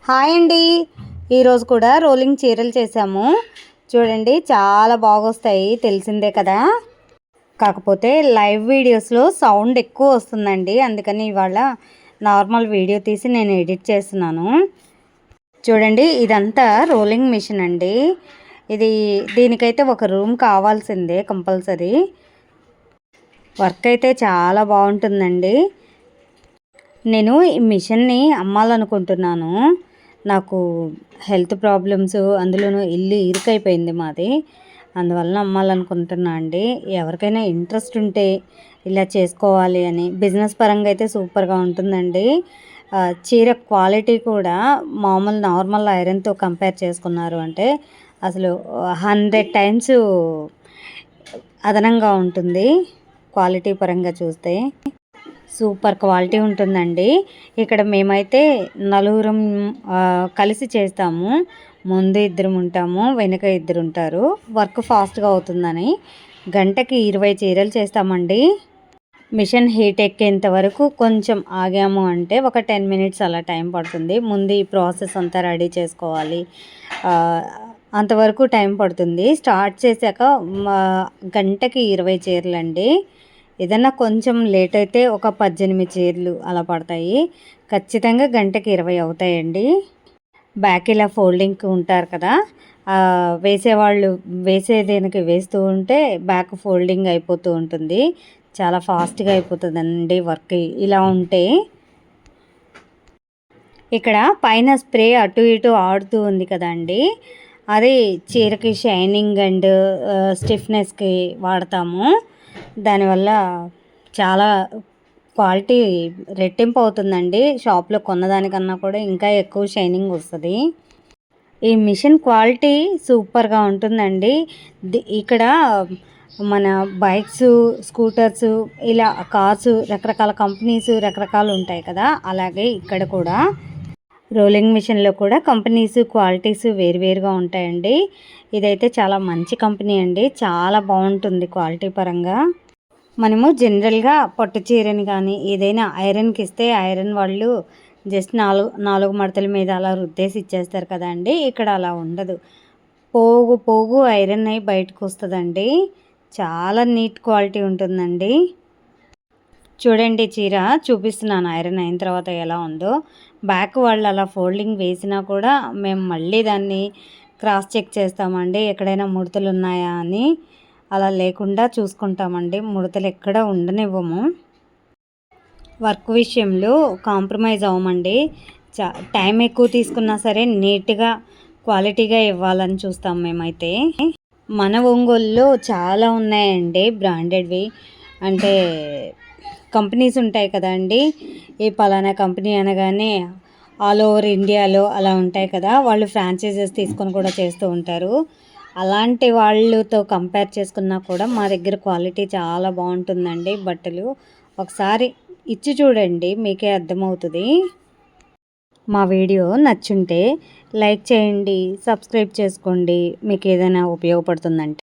Hi అండి. ఈరోజు కూడా రోలింగ్ చీరలు చేసాము. చూడండి, చాలా బాగొస్తాయి, తెలిసిందే కదా. కాకపోతే లైవ్ వీడియోస్లో సౌండ్ ఎక్కువ వస్తుందండి, అందుకని ఇవాళ నార్మల్ వీడియో తీసి నేను ఎడిట్ చేస్తున్నాను. చూడండి, ఇదంతా రోలింగ్ మిషన్ అండి. దీనికైతే ఒక రూమ్ కావాల్సిందే కంపల్సరీ. వర్క్ అయితే చాలా బాగుంటుందండి. నేను ఈ మిషన్ని అమ్మాలనుకుంటున్నాను. నాకు హెల్త్ ప్రాబ్లమ్స్, అందులోనూ ఇల్లు ఇరుకైపోయింది మాది. అందువలన అమ్మాలనుకుంటున్నా అండి. ఎవరికైనా ఇంట్రెస్ట్ ఉంటే ఇలా చేసుకోవాలి అని, బిజినెస్ పరంగా అయితే సూపర్గా ఉంటుందండి. చీర క్వాలిటీ కూడా మామూలు నార్మల్ ఐరన్తో కంపేర్ చేసుకున్నారు అంటే అసలు 100 టైమ్స్ అదనంగా ఉంటుంది. క్వాలిటీ పరంగా చూస్తే సూపర్ క్వాలిటీ ఉంటుందండి. ఇక్కడ మేమైతే నలుగురం కలిసి చేస్తాము. ముందు ఇద్దరు ఉంటాము, వెనుక ఇద్దరు ఉంటారు. వర్క్ ఫాస్ట్గా అవుతుందని గంటకి 20 చీరలు చేస్తామండి. మిషన్ హీట్ ఎక్కేంత వరకు కొంచెం ఆగాము అంటే ఒక 10 మినిట్స్ అలా టైం పడుతుంది. ముందు ఈ ప్రాసెస్ అంతా రెడీ చేసుకోవాలి, అంతవరకు టైం పడుతుంది. స్టార్ట్ చేశాక గంటకి 20 చీరలండి. ఏదన్నా కొంచెం లేట్ అయితే ఒక 18 చీరలు అలా పడతాయి. ఖచ్చితంగా గంటకి 20 అవుతాయండి. బ్యాక్ ఇలా ఫోల్డింగ్కి ఉంటారు కదా, వేసేవాళ్ళు వేసేదానికి వేస్తూ ఉంటే బ్యాక్ ఫోల్డింగ్ అయిపోతూ ఉంటుంది. చాలా ఫాస్ట్గా అయిపోతుందండి వర్క్ ఇలా ఉంటే. ఇక్కడ పైన స్ప్రే అటు ఇటు ఆడుతూ ఉంది కదండి, అది చీరకి షైనింగ్ అండ్ స్టిఫ్నెస్కి వాడతాము. దానివల్ల చాలా క్వాలిటీ రెట్టింపు అవుతుందండి. షాప్లో కొన్నదానికన్నా కూడా ఇంకా ఎక్కువ షైనింగ్ వస్తుంది. ఈ మిషన్ క్వాలిటీ సూపర్గా ఉంటుందండి. ఇక్కడ మన బైక్స్, స్కూటర్స్, ఇలా కార్స్, రకరకాల కంపెనీస్ రకరకాలు ఉంటాయి కదా, అలాగే ఇక్కడ కూడా రోలింగ్ మిషన్లో కూడా కంపెనీస్ క్వాలిటీస్ వేరువేరుగా ఉంటాయండి. ఇదైతే చాలా మంచి కంపెనీ అండి, చాలా బాగుంటుంది క్వాలిటీ పరంగా. మనము జనరల్గా పట్టు చీరని కానీ ఏదైనా ఐరన్కి ఇస్తే ఐరన్ వాళ్ళు జస్ట్ నాలుగు మడతల మీద అలా రుద్దేసి ఇచ్చేస్తారు కదండి. ఇక్కడ అలా ఉండదు, పోగు పోగు ఐరన్ అయి బయటకు వస్తుందండి. చాలా నీట్ క్వాలిటీ ఉంటుందండి. చూడండి, చీర చూపిస్తున్నాను ఐరన్ అయిన తర్వాత ఎలా ఉందో. బ్యాక్ వాళ్ళు అలా ఫోల్డింగ్ వేసినా కూడా మేము మళ్ళీ దాన్ని క్రాస్ చెక్ చేస్తామండి, ఎక్కడైనా ముడతలు ఉన్నాయా అని. అలా లేకుండా చూసుకుంటామండి, ముడతలు ఎక్కడ ఉండనివ్వము. వర్క్ విషయంలో కాంప్రమైజ్ అవ్వమండి. టైం ఎక్కువ తీసుకున్నా సరే నీట్గా క్వాలిటీగా ఇవ్వాలని చూస్తాం మేమైతే. మన ఒంగోలులో చాలా ఉన్నాయండి బ్రాండెడ్వి, అంటే కంపెనీస్ ఉంటాయి కదండి. ఈ పలానా కంపెనీ అనగానే ఆల్ ఓవర్ ఇండియాలో అలా ఉంటాయి కదా, వాళ్ళు ఫ్రాంచైజెస్ తీసుకొని కూడా చేస్తూ ఉంటారు. అలాంటి వాళ్ళతో కంపేర్ చేసుకున్నా కూడా మా దగ్గర క్వాలిటీ చాలా బాగుంటుందండి. బట్టలు ఒకసారి ఇచ్చి చూడండి, మీకే అర్థమవుతుంది. మా వీడియో నచ్చుంటే లైక్ చేయండి, సబ్స్క్రైబ్ చేసుకోండి, మీకు ఏదైనా ఉపయోగపడుతుందంటే.